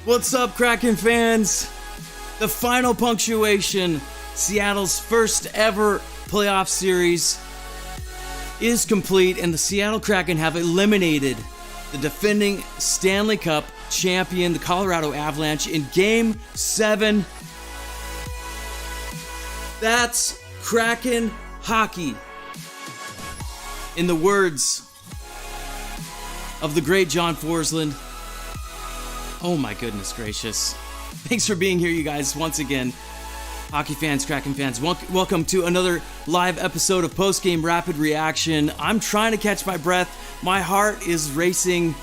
What's up, Kraken fans? The final punctuation, Seattle's first ever playoff series, is complete, and the Seattle Kraken have eliminated the defending Stanley Cup champion, the Colorado Avalanche, in Game 7. That's Kraken hockey. In the words of the great John Forsland, oh my goodness gracious. Thanks for being here, you guys, once again. Hockey fans, Kraken fans, welcome to another live episode of Postgame Rapid Reaction. I'm trying to catch my breath. My heart is racing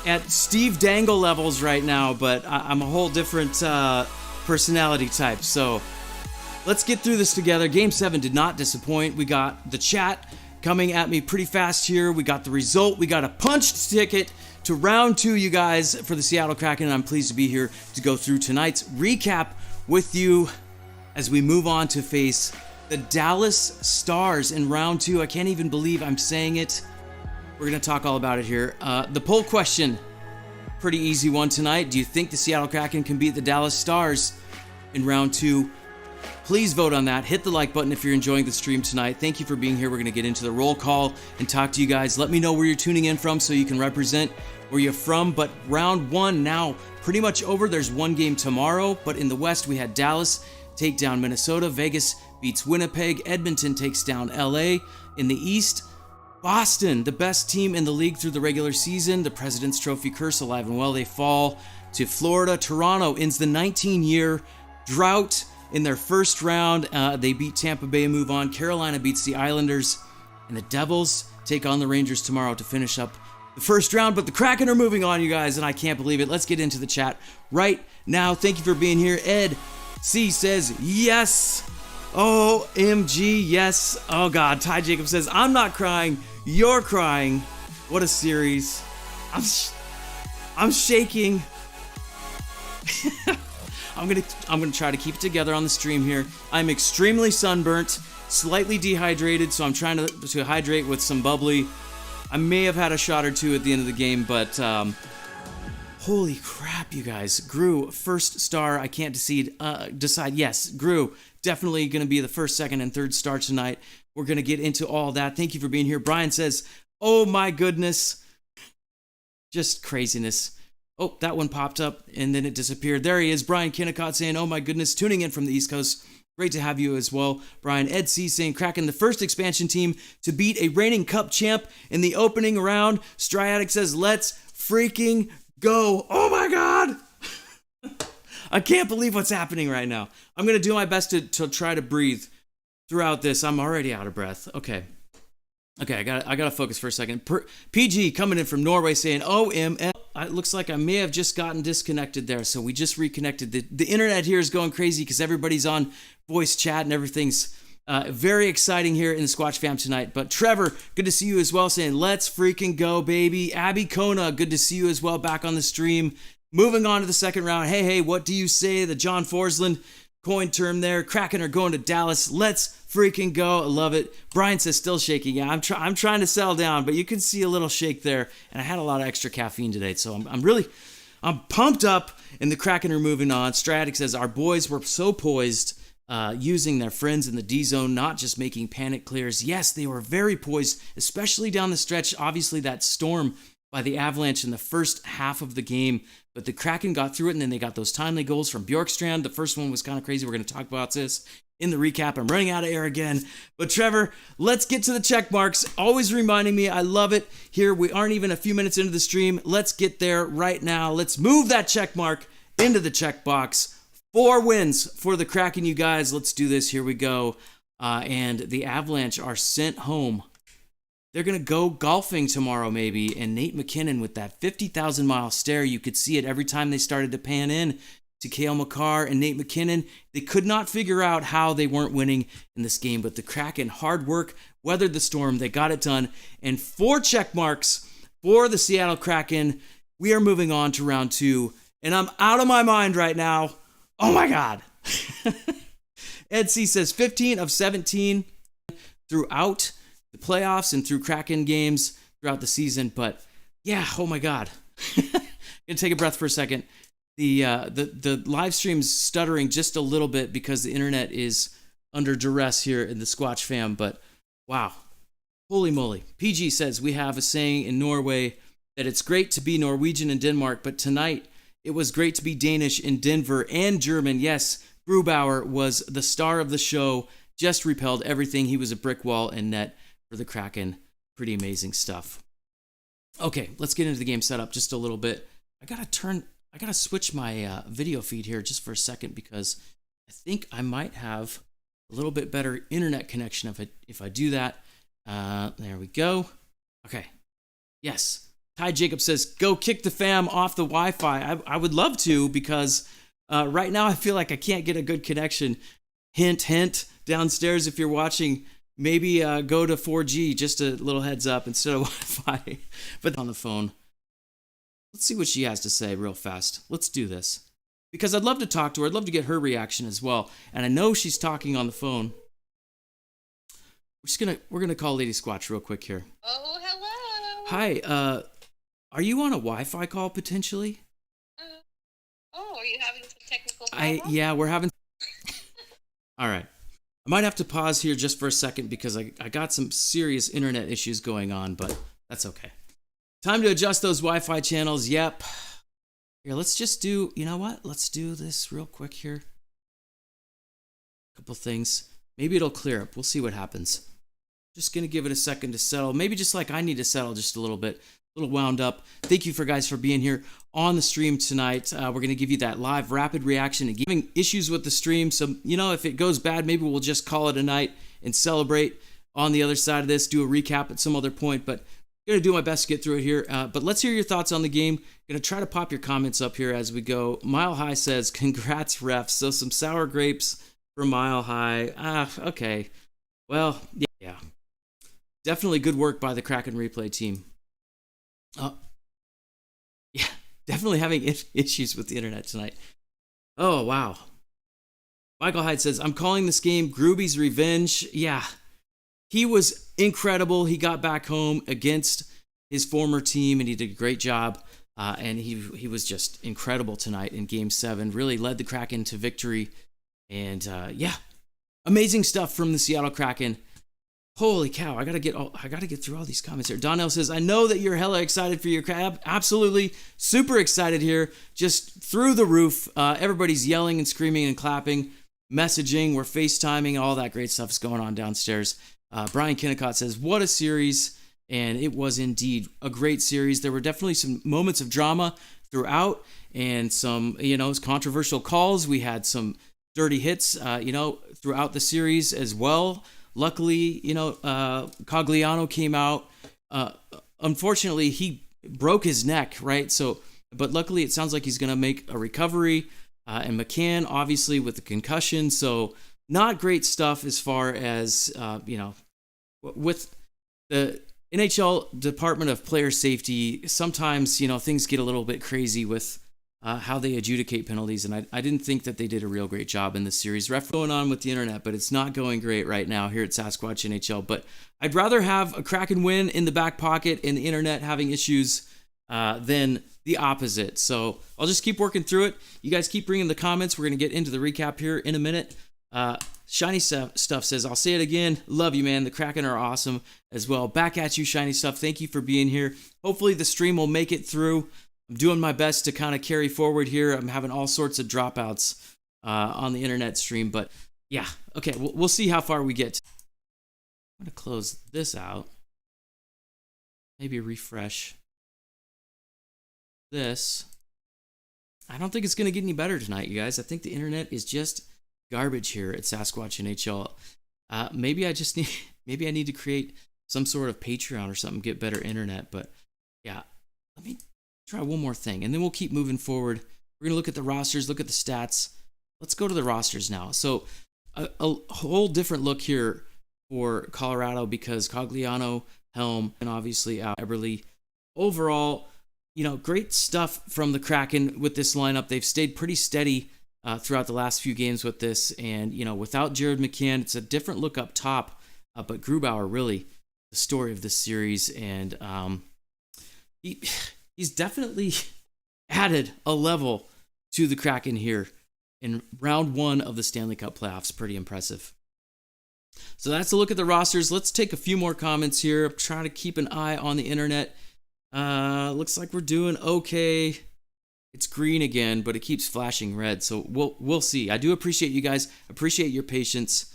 at Steve Dangle levels right now, but I'm a whole different personality type. So let's get through this together. Game 7 did not disappoint. We got the chat coming at me pretty fast here. We got the result. We got a punched ticket to round 2, you guys, for the Seattle Kraken, and I'm pleased to be here to go through tonight's recap with you as we move on to face the Dallas Stars in round 2. I can't even believe I'm saying it. We're going to talk all about it here. The poll question, pretty easy one tonight. Do you think the Seattle Kraken can beat the Dallas Stars in round 2? Please vote on that. Hit the like button if you're enjoying the stream tonight. Thank you for being here. We're going to get into the roll call and talk to you guys. Let me know where you're tuning in from so you can represent where you're from. But round 1 now pretty much over. There's one game tomorrow, but in the West we had Dallas take down Minnesota. Vegas beats Winnipeg. Edmonton takes down LA. In the East, Boston, the best team in the league through the regular season, the President's Trophy curse alive and well. They fall to Florida. Toronto ends the 19-year drought in their first round. They beat Tampa Bay and move on. Carolina beats the Islanders. And the Devils take on the Rangers tomorrow to finish up the first round. But the Kraken are moving on, you guys, and I can't believe it. Let's get into the chat right now. Thank you for being here. Ed C says, yes. OMG, yes. Oh, God. Ty Jacob says, I'm not crying. You're crying. What a series. I'm shaking. I'm gonna try to keep it together on the stream here. I'm extremely sunburnt, slightly dehydrated, so I'm trying to hydrate with some bubbly. I may have had a shot or two at the end of the game, but holy crap, you guys. Gru, first star. I can't decide. Yes, Gru, definitely going to be the first, second, and third star tonight. We're going to get into all that. Thank you for being here. Brian says, oh my goodness. Just craziness. Oh, that one popped up and then it disappeared. There he is. Brian Kennicott saying, oh my goodness, tuning in from the East Coast. Great to have you as well. Brian Ed C saying, Kraken, the first expansion team to beat a reigning cup champ in the opening round. Striatic says, let's freaking go. Oh my God. I can't believe what's happening right now. I'm going to do my best to try to breathe throughout this. I'm already out of breath. Okay, I gotta focus for a second. PG coming in from Norway saying, OMM. It looks like I may have just gotten disconnected there, so we just reconnected. The internet here is going crazy because everybody's on voice chat and everything's very exciting here in the Squatch fam tonight. But Trevor, good to see you as well, saying, let's freaking go, baby. Abby Kona, good to see you as well, back on the stream. Moving on to the second round. Hey, what do you say? The John Forsland coin term there. Kraken are going to Dallas. Let's freaking go. I love it. Brian says still shaking. Yeah, I'm trying to settle down, but you can see a little shake there. And I had a lot of extra caffeine today, so I'm pumped up, and the Kraken are moving on. Stratic says our boys were so poised, using their friends in the D zone, not just making panic clears. Yes, they were very poised, especially down the stretch. Obviously, that storm by the Avalanche in the first half of the game, but the Kraken got through it, and then they got those timely goals from Bjorkstrand. The first one was kind of crazy. We're going to talk about this in the recap. I'm running out of air again. But Trevor, let's get to the check marks. Always reminding me, I love it. Here, we aren't even a few minutes into the stream. Let's get there right now. Let's move that check mark into the check box. 4 wins for the Kraken, you guys. Let's do this. Here we go. And the Avalanche are sent home. They're going to go golfing tomorrow, maybe. And Nate McKinnon with that 50,000-mile stare. You could see it every time they started to pan in to Cale Makar and Nate McKinnon. They could not figure out how they weren't winning in this game. But the Kraken, hard work, weathered the storm. They got it done. And 4 check marks for the Seattle Kraken. We are moving on to round 2. And I'm out of my mind right now. Oh, my God. Ed C says 15 of 17 throughout the playoffs and through Kraken games throughout the season. But yeah, oh my God. Gonna take a breath for a second. the live stream's stuttering just a little bit because the internet is under duress here in the Squatch fam. But wow, holy moly! PG says we have a saying in Norway that it's great to be Norwegian in Denmark, but tonight it was great to be Danish in Denver and German. Yes, Grubauer was the star of the show. Just repelled everything. He was a brick wall and net for the Kraken. Pretty amazing stuff. Okay, let's get into the game setup just a little bit. I gotta switch my video feed here just for a second because I think I might have a little bit better internet connection if I do that. There we go. Okay. Yes. Ty Jacob says, go kick the fam off the Wi-Fi. I would love to because right now I feel like I can't get a good connection. Hint, hint, downstairs if you're watching, maybe go to 4G, just a little heads up instead of Wi-Fi. But on the phone. Let's see what she has to say real fast. Let's do this. Because I'd love to talk to her. I'd love to get her reaction as well. And I know she's talking on the phone. We're gonna call Lady Squatch real quick here. Oh, hello. Hi, are you on a Wi-Fi call potentially? Are you having some technical problems? Yeah, we're having. All right. I might have to pause here just for a second because I got some serious internet issues going on, but that's okay. Time to adjust those Wi-Fi channels. Yep. Here, let's just do, you know what? Let's do this real quick here. A couple things. Maybe it'll clear up. We'll see what happens. Just going to give it a second to settle. Maybe just like I need to settle just a little bit. A little wound up. Thank you guys for being here on the stream tonight. We're going to give you that live rapid reaction and giving issues with the stream. So, if it goes bad, maybe we'll just call it a night and celebrate on the other side of this, do a recap at some other point. But I'm going to do my best to get through it here. But let's hear your thoughts on the game. Going to try to pop your comments up here as we go. Mile High says, congrats, refs. So some sour grapes for Mile High. Okay. Well, yeah. Definitely good work by the Kraken replay team. Yeah, definitely having issues with the internet tonight. Oh, wow. Michael Hyde says, I'm calling this game Grooby's Revenge. Yeah, he was incredible. He got back home against his former team, and he did a great job. And he was just incredible tonight in Game 7. Really led the Kraken to victory. And, yeah, amazing stuff from the Seattle Kraken. Holy cow, I gotta get through all these comments here. Donnell says, I know that you're hella excited for your crab. Absolutely, super excited here. Just through the roof. Everybody's yelling and screaming and clapping, messaging, we're FaceTiming, all that great stuff is going on downstairs. Brian Kennicott says, what a series. And it was indeed a great series. There were definitely some moments of drama throughout and some, controversial calls. We had some dirty hits, throughout the series as well. Luckily, Cogliano came out. Unfortunately, he broke his neck, right? But luckily, it sounds like he's going to make a recovery. And McCann, obviously, with the concussion. So not great stuff as far as, with the NHL Department of Player Safety. Sometimes, things get a little bit crazy with how they adjudicate penalties, and I didn't think that they did a real great job in this series. Ref going on with the internet, but it's not going great right now here at Sasquatch NHL. But I'd rather have a Kraken win in the back pocket and the internet having issues than the opposite. So I'll just keep working through it. You guys keep bringing the comments. We're going to get into the recap here in a minute. Shiny Stuff says, I'll say it again. Love you, man. The Kraken are awesome as well. Back at you, Shiny Stuff. Thank you for being here. Hopefully the stream will make it through. I'm doing my best to kind of carry forward here. I'm having all sorts of dropouts on the internet stream, but yeah, okay, we'll see how far we get. I'm going to close this out. Maybe refresh this. I don't think it's going to get any better tonight, you guys. I think the internet is just garbage here at Sasquatch NHL. Maybe I need to create some sort of Patreon or something, get better internet, but yeah, let me try one more thing, and then we'll keep moving forward. We're going to look at the rosters, look at the stats. Let's go to the rosters now. So a whole different look here for Colorado because Cogliano, Helm, and obviously Eberle. Overall, great stuff from the Kraken with this lineup. They've stayed pretty steady throughout the last few games with this, and, without Jared McCann, it's a different look up top, but Grubauer really the story of this series, and he's definitely added a level to the Kraken here in round 1 of the Stanley Cup playoffs. Pretty impressive. So that's a look at the rosters. Let's take a few more comments here. I'm trying to keep an eye on the internet. Looks like we're doing okay. It's green again, but it keeps flashing red. So we'll see. I do appreciate you guys. Appreciate your patience.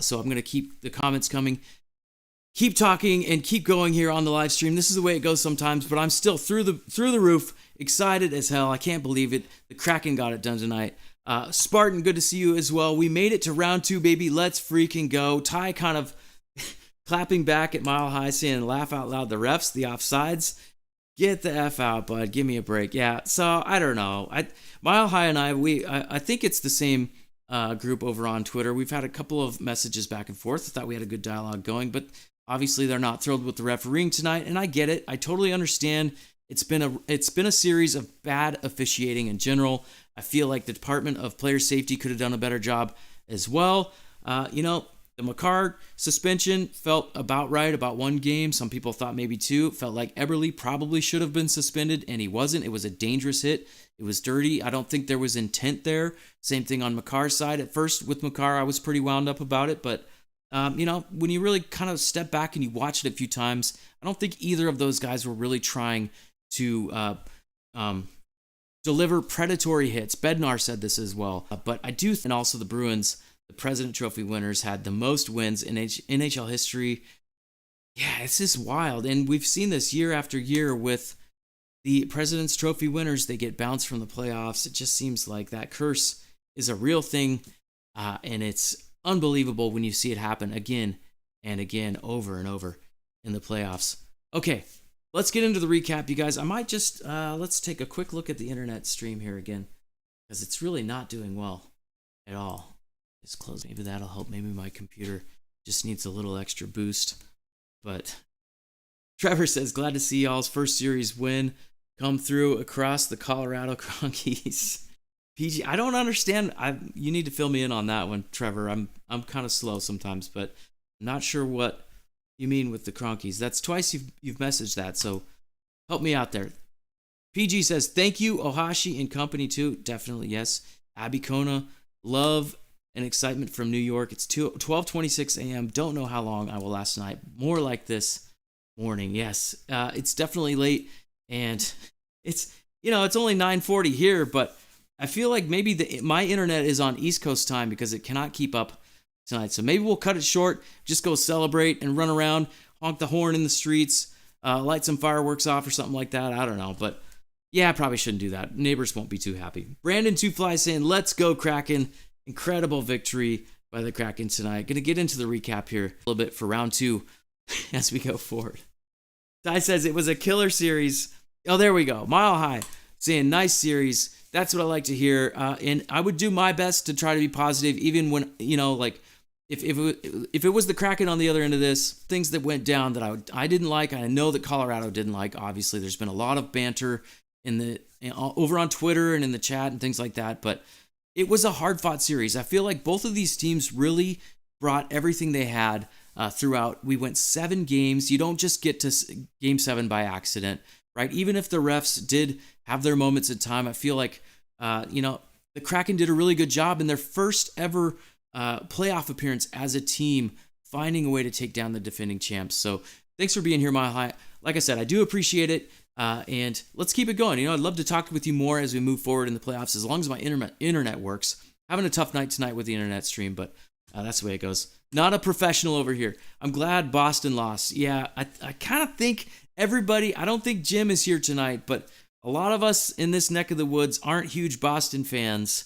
So I'm going to keep the comments coming. Keep talking and keep going here on the live stream. This is the way it goes sometimes, but I'm still through the roof, excited as hell. I can't believe it. The Kraken got it done tonight. Spartan, good to see you as well. We made it to round 2, baby. Let's freaking go. Ty kind of clapping back at Mile High, saying, laugh out loud. The refs, the offsides. Get the F out, bud. Give me a break. Yeah, so I don't know. Mile High and I think it's the same group over on Twitter. We've had a couple of messages back and forth. I thought we had a good dialogue going, but obviously they're not thrilled with the refereeing tonight, and I get it. I totally understand. It's been a series of bad officiating in general. I feel like the Department of Player Safety could have done a better job as well. The Makar suspension felt about right, about 1 game. Some people thought maybe 2. It felt like Eberle probably should have been suspended, and he wasn't. It was a dangerous hit. It was dirty. I don't think there was intent there. Same thing on Makar's side. At first, with Makar, I was pretty wound up about it, but when you really kind of step back and you watch it a few times, I don't think either of those guys were really trying to deliver predatory hits. Bednar said this as well, but I do, and also the Bruins, the President Trophy winners, had the most wins in NHL history. Yeah, it's just wild. And we've seen this year after year with the President's Trophy winners. They get bounced from the playoffs. It just seems like that curse is a real thing. And it's unbelievable when you see it happen again and again, over and over in the playoffs. Okay, let's get into the recap, you guys. I might just, let's take a quick look at the internet stream here again, because it's really not doing well at all. Just close. Maybe that'll help. Maybe my computer just needs a little extra boost. But Trevor says, glad to see y'all's first series win come through across the Colorado Cronkies. PG, I don't understand. You need to fill me in on that one, Trevor. I'm kind of slow sometimes, but I'm not sure what you mean with the Cronkies. That's twice you've messaged that, so help me out there. PG says, thank you, Ohashi and company too. Definitely, yes. Abby Kona, love and excitement from New York. It's 12:26 a.m. Don't know how long I will last tonight. More like this morning. Yes, it's definitely late, and it's only 9:40 here, but I feel like maybe my internet is on East Coast time because it cannot keep up tonight. So maybe we'll cut it short, just go celebrate and run around, honk the horn in the streets, light some fireworks off or something like that. I don't know, but yeah, I probably shouldn't do that. Neighbors won't be too happy. Brandon Two Fly saying, let's go Kraken. Incredible victory by the Kraken tonight. Going to get into the recap here a little bit for round 2 as we go forward. Ty says it was a killer series. Oh, there we go. Mile High saying nice series. That's what I like to hear. And I would do my best to try to be positive, even when, if it was the Kraken on the other end of this, things that went down that I didn't like, I know that Colorado didn't like. Obviously, there's been a lot of banter over on Twitter and in the chat and things like that, but it was a hard-fought series. I feel like both of these teams really brought everything they had throughout. We went 7 games. You don't just get to Game 7 by accident, right? Even if the refs did have their moments at time, I feel like, the Kraken did a really good job in their first ever playoff appearance as a team, finding a way to take down the defending champs. So thanks for being here, Mile High. Like I said, I do appreciate it. And let's keep it going. I'd love to talk with you more as we move forward in the playoffs, as long as my internet works. Having a tough night tonight with the internet stream, but that's the way it goes. Not a professional over here. I'm glad Boston lost. Yeah, I kind of think everybody, I don't think Jim is here tonight, but a lot of us in this neck of the woods aren't huge Boston fans.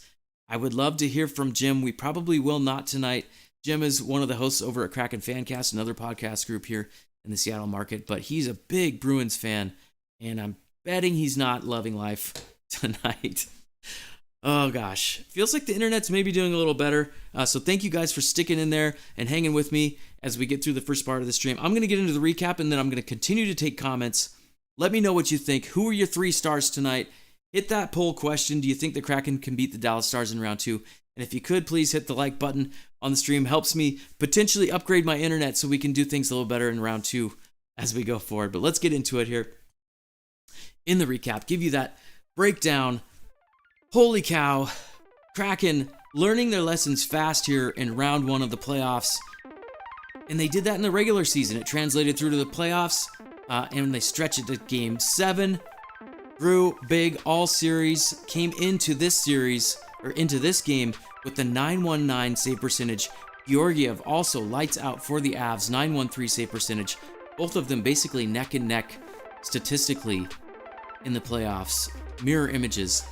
I would love to hear from Jim. We probably will not tonight. Jim is one of the hosts over at Kraken Fancast, another podcast group here in the Seattle market, but he's a big Bruins fan, and I'm betting he's not loving life tonight. Oh gosh, feels like the internet's maybe doing a little better. So thank you guys for sticking in there and hanging with me as we get through the first part of the stream. I'm going to get into the recap, and then I'm going to continue to take comments. Let me know what you think. Who are your 3 stars tonight? Hit that poll question. Do you think the Kraken can beat the Dallas Stars in round 2? And if you could, please hit the like button on the stream. Helps me potentially upgrade my internet so we can do things a little better in round 2 as we go forward. But let's get into it here in the recap. Give you that breakdown. Holy cow. Kraken learning their lessons fast here in round 1 of the playoffs. And they did that in the regular season. It translated through to the playoffs, and they stretched it to game 7. Grew big all series, came into this series, or into this game, with the 919 save percentage. Georgiev also lights out for the Avs, 913 save percentage. Both of them basically neck and neck statistically in the playoffs. Mirror images.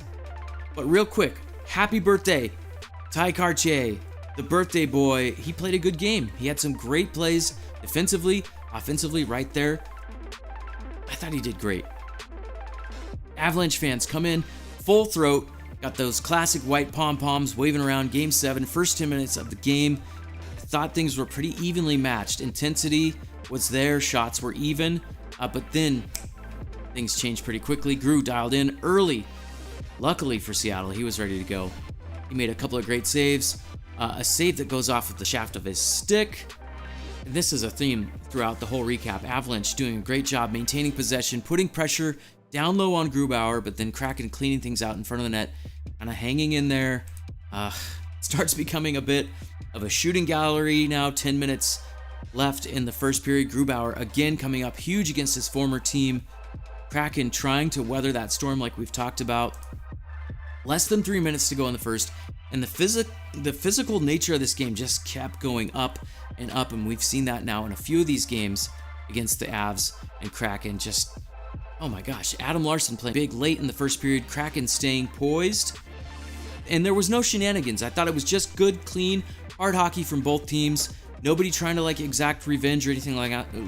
But real quick, happy birthday, Ty Cartier, the birthday boy. He played a good game. He had some great plays defensively, offensively, right there. I thought he did great. Avalanche fans come in full throat, got those classic white pom-poms waving around. Game 7, first 10 minutes of the game. I thought things were pretty evenly matched. Intensity was there, shots were even, but then things changed pretty quickly. Grew dialed in early. Luckily for Seattle, he was ready to go. He made a couple of great saves. A save that goes off with the shaft of his stick. And this is a theme throughout the whole recap. Avalanche doing a great job maintaining possession, putting pressure down low on Grubauer, but then Kraken cleaning things out in front of the net, kind of hanging in there. Starts becoming a bit of a shooting gallery now. 10 minutes left in the first period. Grubauer again coming up huge against his former team. Kraken trying to weather that storm like we've talked about. Less than 3 minutes to go in the first, and the physical nature of this game just kept going up, and we've seen that now in a few of these games against the Avs and Kraken. Just, oh my gosh, Adam Larsson playing big late in the first period, Kraken staying poised, and there was no shenanigans. I thought it was just good, clean, hard hockey from both teams. Nobody trying to like exact revenge or anything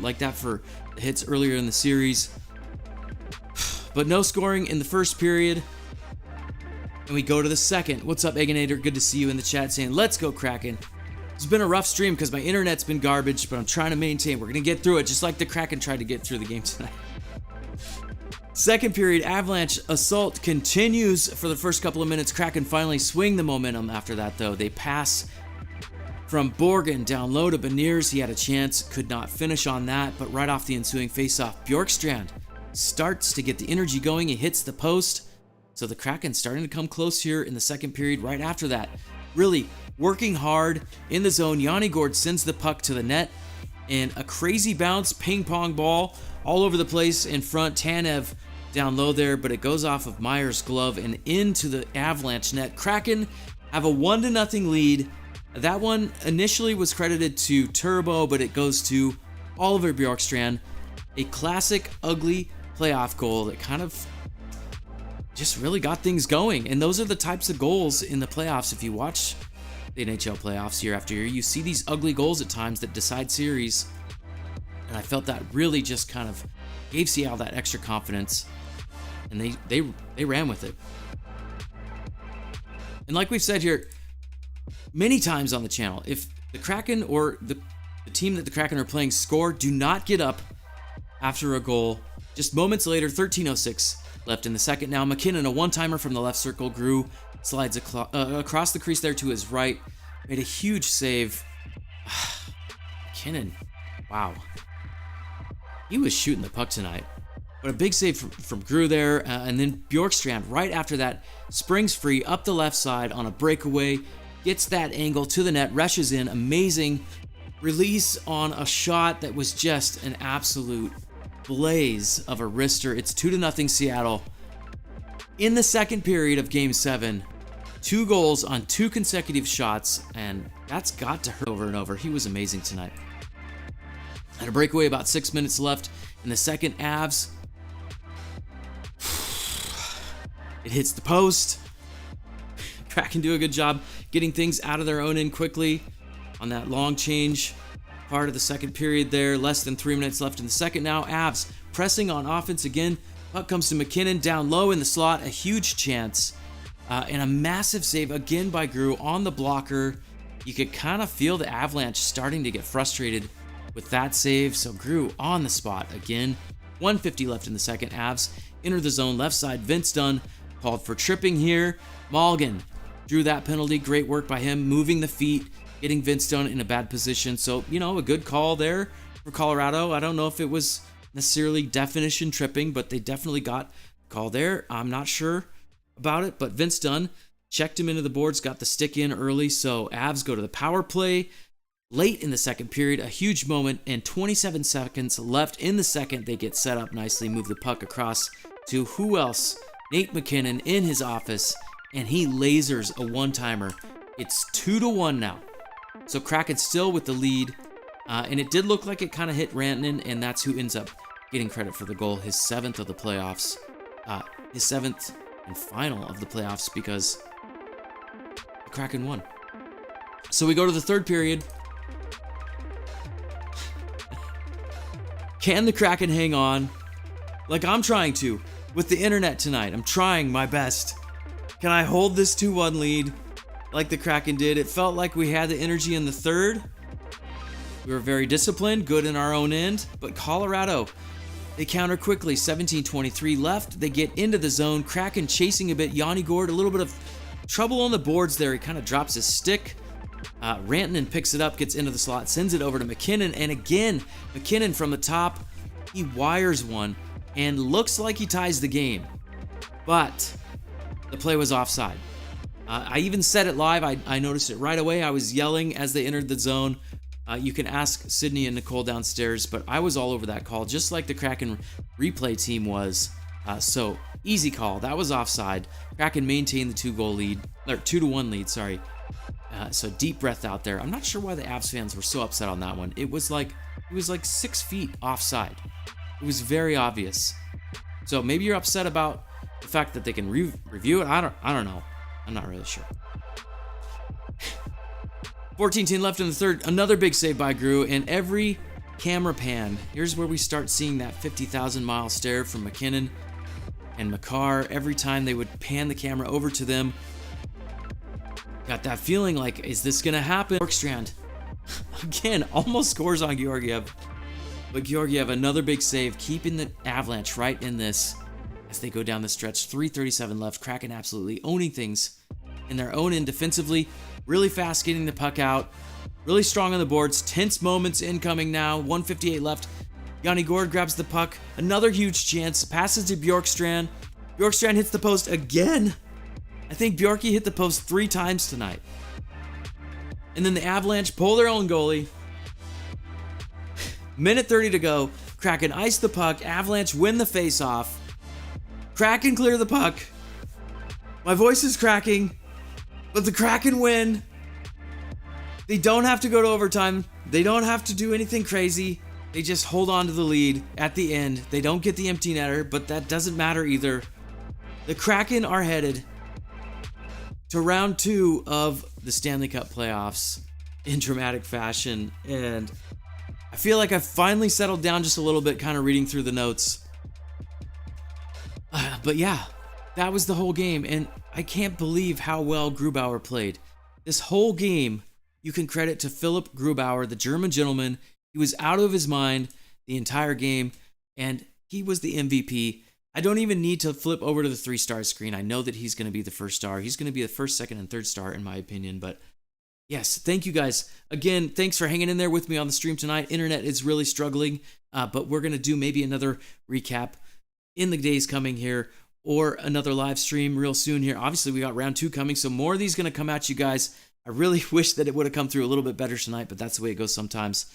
like that for the hits earlier in the series. But no scoring in the first period. And we go to the second. What's up, Egginator? Good to see you in the chat saying, let's go Kraken. It's been a rough stream because my internet's been garbage, but I'm trying to maintain. We're going to get through it just like the Kraken tried to get through the game tonight. Second period, Avalanche assault continues for the first couple of minutes. Kraken finally swing the momentum after that, though. They pass from Borgen down low to Beniers. He had a chance, could not finish on that, but right off the ensuing faceoff, Bjorkstrand starts to get the energy going. He hits the post. So the Kraken starting to come close here in the second period. Right after that, really working hard in the zone. Yanni Gord sends the puck to the net, and a crazy bounce, ping pong ball all over the place in front. Tanev down low there, but it goes off of Meyer's glove and into the Avalanche net. Kraken have a 1-0 lead. That one initially was credited to Turbo, but it goes to Oliver Bjorkstrand. A classic, ugly playoff goal that kind of just really got things going. And those are the types of goals in the playoffs. If you watch the NHL playoffs year after year, you see these ugly goals at times that decide series. And I felt that really just kind of gave Seattle that extra confidence. And they ran with it. And like we've said here many times on the channel, if the Kraken or the team that the Kraken are playing score, do not get up after a goal. Just moments later, 13:06 left in the second. Now McKinnon, a one-timer from the left circle. Grew slides across the crease there to his right. Made a huge save. McKinnon, wow. He was shooting the puck tonight. But a big save from Grew there. And then Bjorkstrand, right after that, springs free up the left side on a breakaway. Gets that angle to the net, rushes in. Amazing release on a shot that was just an absolute blaze of a wrister. It's 2-0 Seattle. In the second period of Game 7, 2 goals on 2 consecutive shots, and that's got to hurt over and over. He was amazing tonight. Had a breakaway, about 6 minutes left in the second. Avs. It hits the post. Kraken do a good job getting things out of their own end quickly on that long change part of the second period there. Less than 3 minutes left in the second now. Avs pressing on offense again. Puck comes to McKinnon down low in the slot. A huge chance. And a massive save again by Grew on the blocker. You could kind of feel the Avalanche starting to get frustrated with that save. So Grew on the spot again. 1:50 left in the second. Avs enter the zone left side. Vince Dunn called for tripping here. Malgin drew that penalty. Great work by him, moving the feet, getting Vince Dunn in a bad position. So, a good call there for Colorado. I don't know if it was necessarily definition tripping, but they definitely got a call there. I'm not sure about it, but Vince Dunn checked him into the boards, got the stick in early, so Avs go to the power play. Late in the second period, a huge moment, and 27 seconds left in the second. They get set up nicely, move the puck across to who else? Nate McKinnon in his office, and he lasers a one-timer. It's 2-1 now. So Kraken still with the lead, and it did look like it kind of hit Rantanen, and that's who ends up getting credit for the goal, his 7th of the playoffs, his 7th and final of the playoffs, because the Kraken won. So we go to the third period. Can the Kraken hang on? Like I'm trying to with the internet tonight. I'm trying my best. Can I hold this 2-1 lead like the Kraken did? It felt like we had the energy in the third. We were very disciplined, good in our own end, but Colorado, they counter quickly. 17:23 left. They get into the zone. Kraken chasing a bit. Yanni Gourde, a little bit of trouble on the boards there. He kind of drops his stick. Rantanen picks it up, gets into the slot, sends it over to McKinnon, and again, McKinnon from the top, he wires one, and looks like he ties the game. But the play was offside. I even said it live. I noticed it right away. I was yelling as they entered the zone. You can ask Sydney and Nicole downstairs, but I was all over that call, just like the Kraken replay team was. So easy call. That was offside. Kraken maintained the 2-1 lead. Sorry. So deep breath out there. I'm not sure why the Avs fans were so upset on that one. It was like 6 feet offside. It was very obvious. So maybe you're upset about the fact that they can review it. I don't know. I'm not really sure. 14-10 left in the third. Another big save by Grew, and every camera pan. Here's where we start seeing that 50,000-mile stare from McKinnon and Makar. Every time they would pan the camera over to them, got that feeling like, is this going to happen? Bjorkstrand, again, almost scores on Georgiev. But Georgiev, another big save, keeping the Avalanche right in this as they go down the stretch. 3:37 left. Kraken absolutely owning things in their own end defensively. Really fast getting the puck out. Really strong on the boards. Tense moments incoming now. 1:58 left. Yanni Gourde grabs the puck. Another huge chance. Passes to Bjorkstrand. Bjorkstrand hits the post again. I think Bjorky hit the post 3 times tonight. And then the Avalanche pull their own goalie. Minute 30 to go. Kraken ice the puck. Avalanche win the face-off. Kraken clear the puck. My voice is cracking. But the Kraken win. They don't have to go to overtime. They don't have to do anything crazy. They just hold on to the lead at the end. They don't get the empty netter, but that doesn't matter either. The Kraken are headed to round 2 of the Stanley Cup playoffs in dramatic fashion, and I feel like I've finally settled down just a little bit, kind of reading through the notes. But yeah, that was the whole game, and I can't believe how well Grubauer played. This whole game, you can credit to Philipp Grubauer, the German gentleman. He was out of his mind the entire game, and he was the MVP. I don't even need to flip over to the 3-star screen. I know that he's going to be the first star. He's going to be the first, second, and third star in my opinion. But yes, thank you guys. Again, thanks for hanging in there with me on the stream tonight. Internet is really struggling, but we're going to do maybe another recap in the days coming here, or another live stream real soon here. Obviously, we got round 2 coming, so more of these going to come at you guys. I really wish that it would have come through a little bit better tonight, but that's the way it goes sometimes.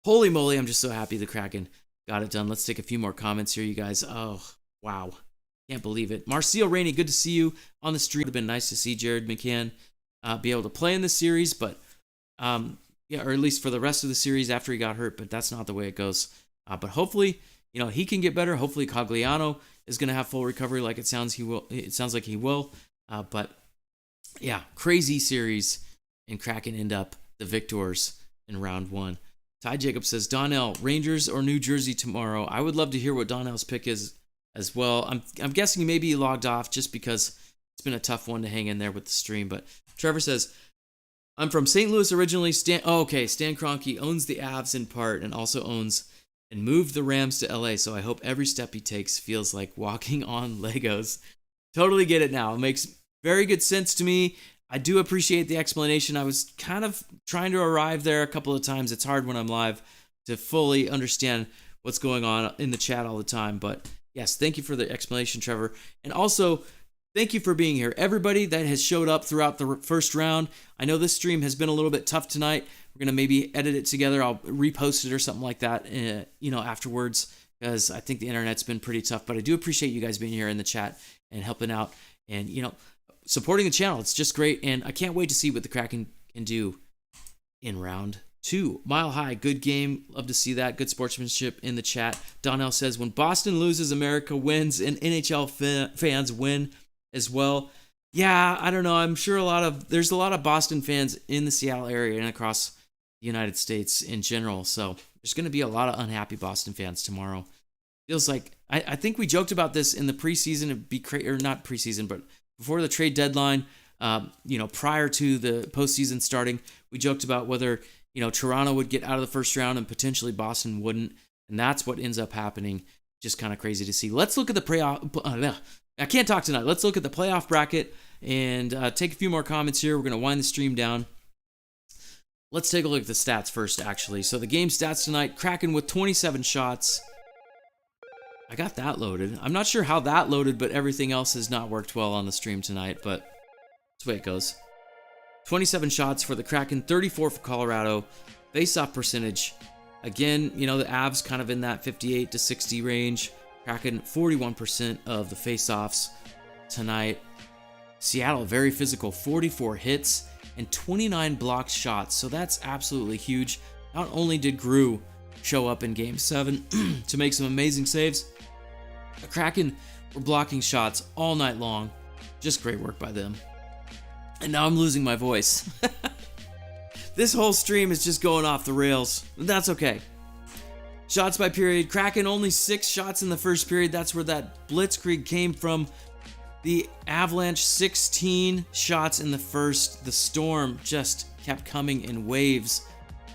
Holy moly, I'm just so happy the Kraken got it done. Let's take a few more comments here, you guys. Oh, wow. Can't believe it. Marcio Rainey, good to see you on the stream. It would have been nice to see Jared McCann be able to play in this series, but yeah, or at least for the rest of the series after he got hurt, but that's not the way it goes. But hopefully, he can get better. Hopefully Cogliano is going to have full recovery like it sounds like he will. But yeah, crazy series, and Kraken end up the victors in round 1. Ty Jacob says, Donnell, Rangers or New Jersey tomorrow? I would love to hear what Donnell's pick is as well. I'm guessing maybe he logged off just because it's been a tough one to hang in there with the stream. But Trevor says, I'm from St. Louis originally. Stan Kroenke owns the Avs in part and also owns and moved the Rams to LA, so I hope every step he takes feels like walking on Legos. Totally get it now. It makes very good sense to me. I do appreciate the explanation. I was kind of trying to arrive there a couple of times. It's hard when I'm live to fully understand what's going on in the chat all the time. But yes, thank you for the explanation, Trevor. And also, Thank you for being here. Everybody that has showed up throughout the first round. I know this stream has been a little bit tough tonight. We're going to maybe edit it together. I'll repost it or something like that, afterwards, because I think the internet's been pretty tough. But I do appreciate you guys being here in the chat and helping out and, supporting the channel. It's just great. And I can't wait to see what the Kraken can do in round 2. Mile High, good game. Love to see that. Good sportsmanship in the chat. Donnell says, when Boston loses, America wins, and NHL fans win as well. Yeah, I don't know. I'm sure there's a lot of Boston fans in the Seattle area and across the United States in general. So there's going to be a lot of unhappy Boston fans tomorrow. Feels like, I think we joked about this in the preseason, or not preseason, but before the trade deadline, prior to the postseason starting, we joked about whether, Toronto would get out of the first round and potentially Boston wouldn't. And that's what ends up happening. Just kind of crazy to see. Let's look at the playoff. I can't talk tonight. Let's look at the playoff bracket and take a few more comments here. We're going to wind the stream down. Let's take a look at the stats first, actually. So the game stats tonight, Kraken with 27 shots. I got that loaded. I'm not sure how that loaded, but everything else has not worked well on the stream tonight, but that's the way it goes. 27 shots for the Kraken, 34 for Colorado. Face-off percentage, again, the Avs kind of in that 58 to 60 range. Kraken, 41% of the face-offs tonight. Seattle, very physical, 44 hits and 29 blocked shots, so that's absolutely huge. Not only did Grew show up in Game 7 to make some amazing saves, the Kraken were blocking shots all night long. Just great work by them. And now I'm losing my voice. This whole stream is just going off the rails. That's okay. Shots by period. Kraken only 6 shots in the first period. That's where that blitzkrieg came from. The Avalanche 16 shots in the first. The Storm just kept coming in waves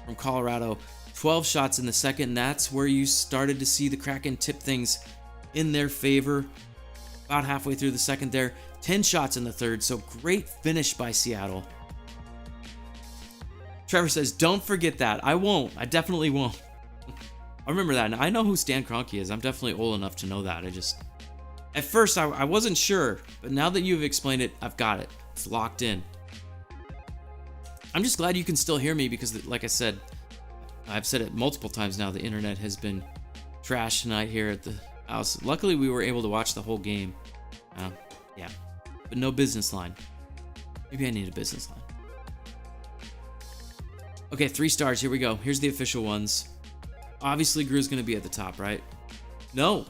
from Colorado. 12 shots in the second. That's where you started to see the Kraken tip things in their favor. About halfway through the second there. 10 shots in the third. So great finish by Seattle. Trevor says, don't forget that. I won't. I definitely won't. I remember that. And I know who Stan Kroenke is. I'm definitely old enough to know that. At first, I wasn't sure. But now that you've explained it, I've got it. It's locked in. I'm just glad you can still hear me because, like I said, I've said it multiple times now. The internet has been trash tonight here at the house. Luckily, we were able to watch the whole game. Yeah. But no business line. Maybe I need a business line. Okay, 3 stars. Here we go. Here's the official ones. Obviously, Grew's going to be at the top, right? No.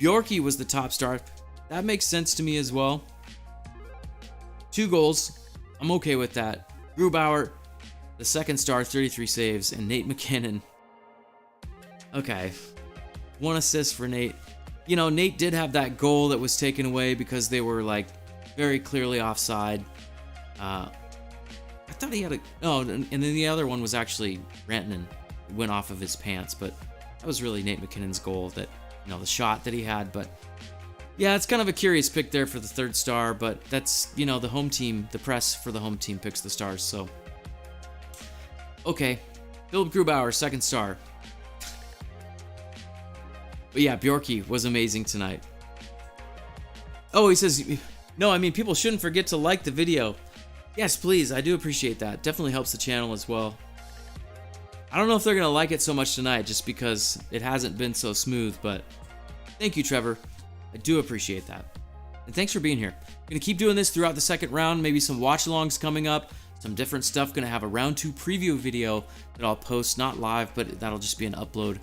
Bjorky was the top star. That makes sense to me as well. 2 goals. I'm okay with that. Grubauer, the second star, 33 saves. And Nate McKinnon. Okay. 1 assist for Nate. Nate did have that goal that was taken away because they were, very clearly offside. I thought he had and then the other one was actually Rantanen. Went off of his pants, but that was really Nate McKinnon's goal that, the shot that he had. But yeah, it's kind of a curious pick there for the 3rd star, but that's, the home team, the press for the home team picks the stars, so. Okay, Philip Grubauer, 2nd star. But yeah, Bjorky was amazing tonight. Oh, he says, no, people shouldn't forget to like the video. Yes, please, I do appreciate that. Definitely helps the channel as well. I don't know if they're going to like it so much tonight just because it hasn't been so smooth, but thank you, Trevor. I do appreciate that. And thanks for being here. I'm going to keep doing this throughout the second round, maybe some watch-alongs coming up, some different stuff. Going to have a round 2 preview video that I'll post, not live, but that'll just be an upload.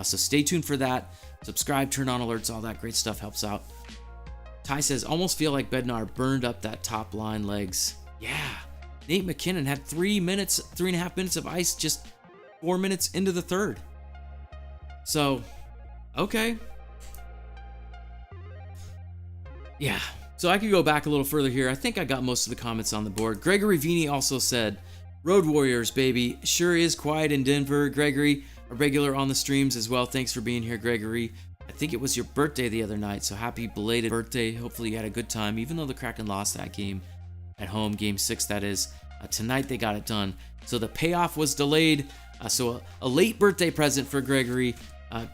So stay tuned for that. Subscribe, turn on alerts, all that great stuff helps out. Ty says, almost feel like Bednar burned up that top line legs. Yeah, Nate McKinnon had 3.5 minutes of ice just 4 minutes into the third. So, okay. Yeah, so I could go back a little further here. I think I got most of the comments on the board. Gregory Vini also said, Road Warriors, baby. Sure is quiet in Denver. Gregory, a regular on the streams as well. Thanks for being here, Gregory. I think it was your birthday the other night, so happy belated birthday. Hopefully you had a good time, even though the Kraken lost that game at home, Game 6 that is. Tonight they got it done. So the payoff was delayed. So a late birthday present for Gregory.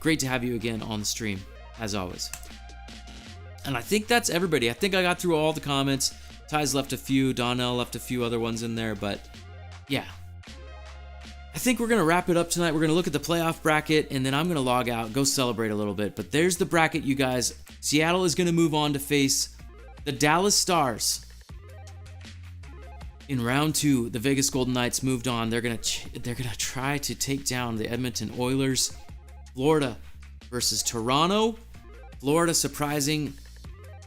Great to have you again on the stream, as always. And I think that's everybody. I think I got through all the comments. Ty's left a few. Donnell left a few other ones in there. But yeah, I think we're going to wrap it up tonight. We're going to look at the playoff bracket, and then I'm going to log out, go celebrate a little bit. But there's the bracket, you guys. Seattle is going to move on to face the Dallas Stars. In round 2, the Vegas Golden Knights moved on. They're going to try to take down the Edmonton Oilers. Florida versus Toronto. Florida surprising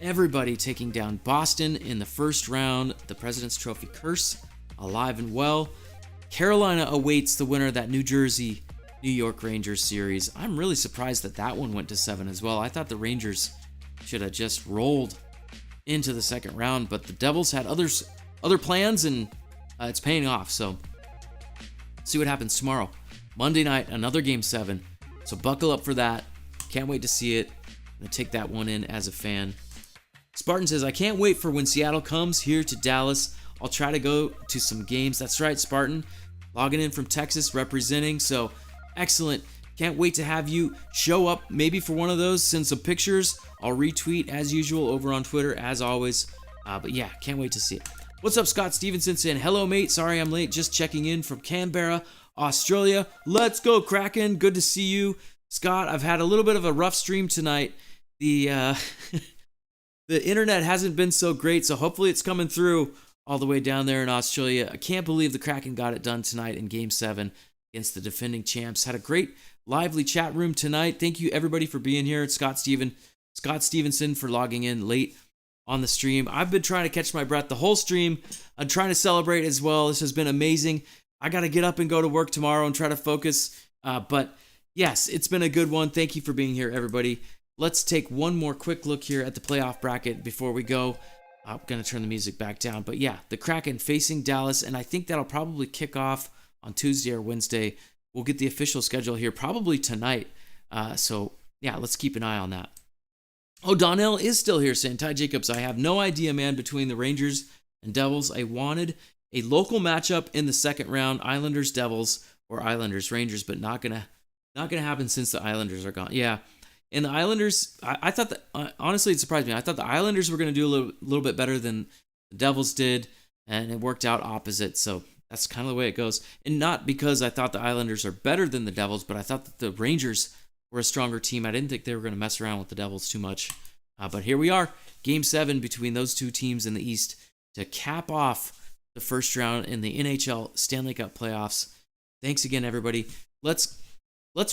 everybody, taking down Boston in the first round. The President's Trophy curse alive and well. Carolina awaits the winner of that New Jersey New York Rangers series. I'm really surprised that that one went to 7 as well. I thought the Rangers should have just rolled into the second round, but the Devils had other plans, and it's paying off. So see what happens tomorrow. Monday night, another Game 7. So buckle up for that. Can't wait to see it. I'm going to take that one in as a fan. Spartan says, I can't wait for when Seattle comes here to Dallas. I'll try to go to some games. That's right, Spartan. Logging in from Texas, representing. So excellent. Can't wait to have you show up maybe for one of those. Send some pictures. I'll retweet as usual over on Twitter as always. But yeah, can't wait to see it. What's up, Scott Stevenson saying, hello, mate. Sorry I'm late. Just checking in from Canberra, Australia. Let's go, Kraken. Good to see you. Scott, I've had a little bit of a rough stream tonight. The the internet hasn't been so great, so hopefully it's coming through all the way down there in Australia. I can't believe the Kraken got it done tonight in Game 7 against the defending champs. Had a great, lively chat room tonight. Thank you, everybody, for being here. It's Scott Stevenson for logging in late on the stream. I've been trying to catch my breath the whole stream. I'm trying to celebrate as well. This has been amazing. I got to get up and go to work tomorrow and try to focus. But yes, it's been a good one. Thank you for being here, everybody. Let's take one more quick look here at the playoff bracket before we go. I'm going to turn the music back down. But yeah, the Kraken facing Dallas, and I think that'll probably kick off on Tuesday or Wednesday. We'll get the official schedule here probably tonight. So yeah, let's keep an eye on that. Oh, Donnell is still here saying, Ty Jacobs, I have no idea, man, between the Rangers and Devils. I wanted a local matchup in the second round, Islanders-Devils or Islanders-Rangers, but not gonna happen since the Islanders are gone. Yeah. And the Islanders, I thought that, honestly, it surprised me. I thought the Islanders were going to do a little bit better than the Devils did, and it worked out opposite. So that's kind of the way it goes. And not because I thought the Islanders are better than the Devils, but I thought that the Rangers were a stronger team. I didn't think they were going to mess around with the Devils too much. But here we are, Game 7 between those two teams in the East to cap off the first round in the NHL Stanley Cup playoffs. Thanks again, everybody. Let's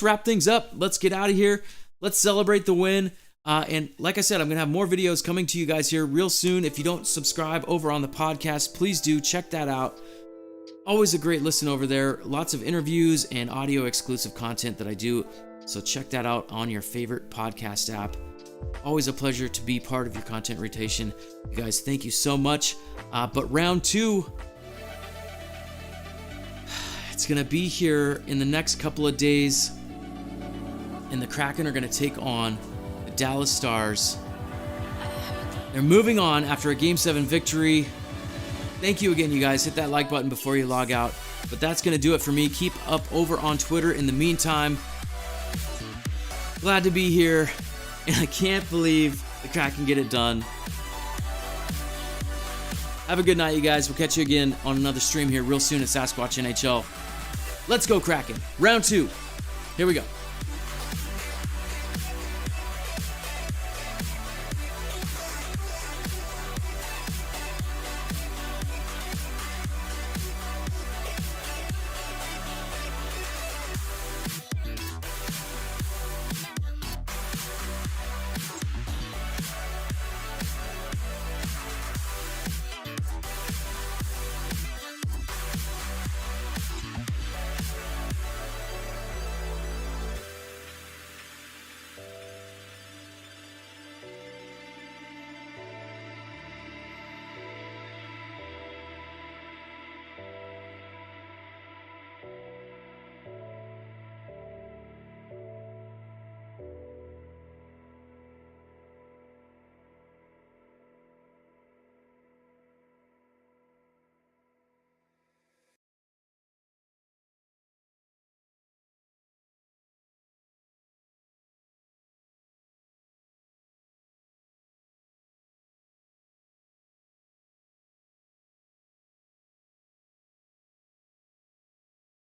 wrap things up. Let's get out of here. Let's celebrate the win. And like I said, I'm going to have more videos coming to you guys here real soon. If you don't subscribe over on the podcast, please do. Check that out. Always a great listen over there. Lots of interviews and audio exclusive content that I do. So check that out on your favorite podcast app. Always a pleasure to be part of your content rotation. You guys, thank you so much. But round 2, it's going to be here in the next couple of days. And the Kraken are going to take on the Dallas Stars. They're moving on after a Game 7 victory. Thank you again, you guys. Hit that like button before you log out. But that's going to do it for me. Keep up over on Twitter in the meantime. Glad to be here. And I can't believe the Kraken get it done. Have a good night, you guys. We'll catch you again on another stream here real soon at Sasquatch NHL. Let's go, Kraken. Round 2. Here we go.